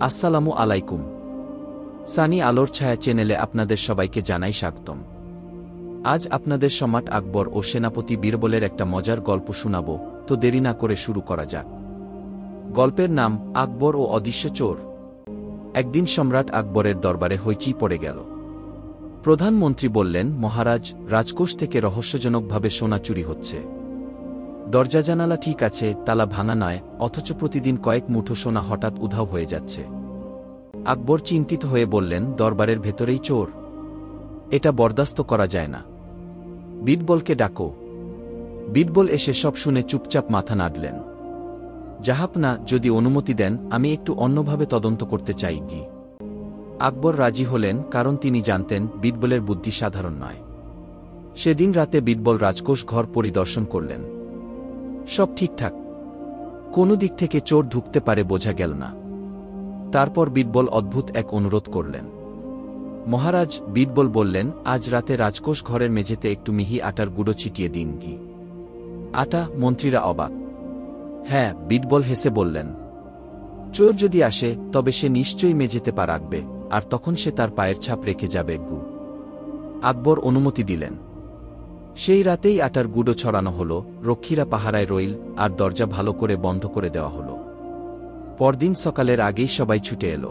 আসসালামু আলাইকুম। সানি আলোর ছায়া চ্যানেলে আপনাদের সবাইকে জানাই স্বাগতম। আজ আপনাদের সম্রাট আকবর ও সেনাপতি বীরবলের একটা মজার গল্প শোনাব, তো দেরি না করে শুরু করা যাক। গল্পের নাম আকবর ও অদৃশ্য চোর। একদিন সম্রাট আকবরের দরবারে হইচই পড়ে গেল। প্রধানমন্ত্রী বললেন, মহারাজ, রাজকোষ থেকে রহস্যজনকভাবে সোনা চুরি হচ্ছে। দরজা জানালা ঠিক আছে, তালা ভাঙা নয়, অথচ প্রতিদিন কয়েক মুঠো সোনা হঠাৎ উধাও হয়ে যাচ্ছে। আকবর চিন্তিত হয়ে বললেন, দরবারের ভেতরেই চোর? এটা বরদাস্ত করা যায় না। বীরবলকে ডাকো। বীরবল এসে সব শুনে চুপচাপ মাথা নাড়লেন। জাহাপনা, যদি অনুমতি দেন, আমি একটু অন্যভাবে তদন্ত করতে চাই কি? আকবর রাজি হলেন, কারণ তিনি জানতেন বীরবলের বুদ্ধি সাধারণ নয়। সেদিন রাতে বীরবল রাজকোষ ঘর পরিদর্শন করলেন। সব ঠিকঠাক, কোনো দিক থেকে চোর ঢুকতে পারে বোঝা গেল না। তারপর বীরবল অদ্ভুত এক অনুরোধ করলেন। মহারাজ, বীরবল বললেন, আজ রাতে রাজকোষ ঘরের মেঝেতে একটু মিহি আটার গুঁড়ো ছিটিয়ে দিন কি? আটা? মন্ত্রীরা অবাক। হ্যাঁ, বীরবল হেসে বললেন। চোর যদি আসে, তবে সে নিশ্চয়ই মেঝেতে পা রাখবে, আর তখন সে তার পায়ের ছাপ রেখে যাবে গু। আকবর অনুমতি দিলেন। সেই রাতেই আটার গুঁড়ো ছড়ানো হল, রক্ষীরা পাহারায় রইল, আর দরজা ভালো করে বন্ধ করে দেওয়া হল। পরদিন সকালের আগেই সবাই ছুটে এল।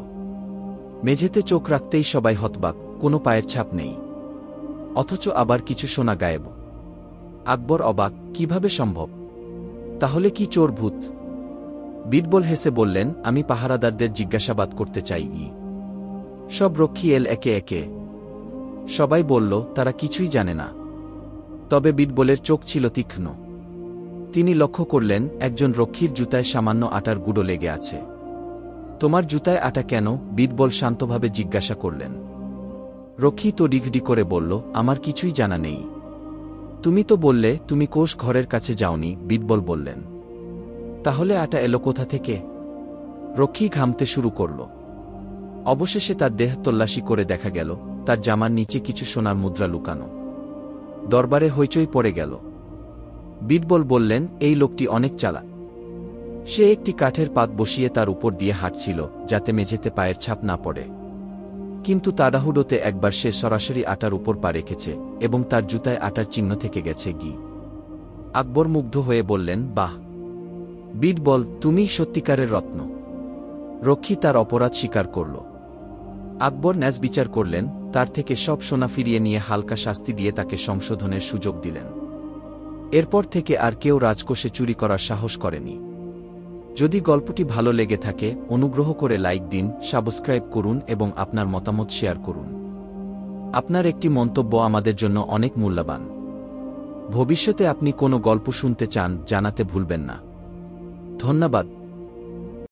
মেঝেতে চোখ রাখতেই সবাই হতবাক, কোনো পায়ের ছাপ নেই। অথচ আবার কিছু সোনা গায়েব। আকবর অবাক, কিভাবে সম্ভব? তাহলে কি চোর ভূত? বীরবল হেসে বললেন, আমি পাহারাদারদের জিজ্ঞাসাবাদ করতে চাই। সব রক্ষী এল একে একে। সবাই বলল, তারা কিছুই জানে না। তবে বীরবলের চোখ ছিল তীক্ষ্ণ। তিনি লক্ষ্য করলেন, একজন রক্ষীর জুতায় সামান্য আটার গুঁড়ো লেগে আছে। তোমার জুতায় আটা কেন? বীরবল শান্তভাবে জিজ্ঞাসা করলেন। রক্ষী তো ডিগডি করে বলল, আমার কিছুই জানা নেই। তুমি তো বললে তুমি কোষ ঘরের কাছে যাওনি, বীরবল বললেন। তাহলে আটা এলো কোথা থেকে? রক্ষী ঘামতে শুরু করল। অবশেষে তার দেহ তল্লাশি করে দেখা গেল, তার জামার নিচে কিছু সোনার মুদ্রা লুকানো। দরবারে হইচই পড়ে গেল। বীরবল বললেন, এই লোকটি অনেক চালাক। সে একটি কাঠের পাত বসিয়ে তার উপর দিয়ে হাঁটছিল, যাতে মেঝেতে পায়ের ছাপ না পড়ে। কিন্তু তাড়াহুড়োতে একবার সে সরাসরি আটার উপর পা রেখেছে, এবং তার জুতায় আটার চিহ্ন থেকে গেছে গি। আকবর মুগ্ধ হয়ে বললেন, বাহ বীরবল, তুমিই সত্যিকারের রত্ন। রক্ষী তার অপরাধ স্বীকার করল। আকবর ন্যায় বিচার করলেন, তার থেকে সব সোনা ফিরিয়ে নিয়ে হালকা শাস্তি দিয়ে তাকে সংশোধনের সুযোগ দিলেন। এরপর থেকে আর কেউ রাজকোষে চুরি করার সাহস করেনি। যদি গল্পটি ভালো লেগে থাকে, অনুগ্রহ করে লাইক দিন, সাবস্ক্রাইব করুন এবং আপনার মতামত শেয়ার করুন। আপনার একটি মন্তব্য আমাদের জন্য অনেক মূল্যবান। ভবিষ্যতে আপনি কোনো গল্প শুনতে চান, জানাতে ভুলবেন না। ধন্যবাদ।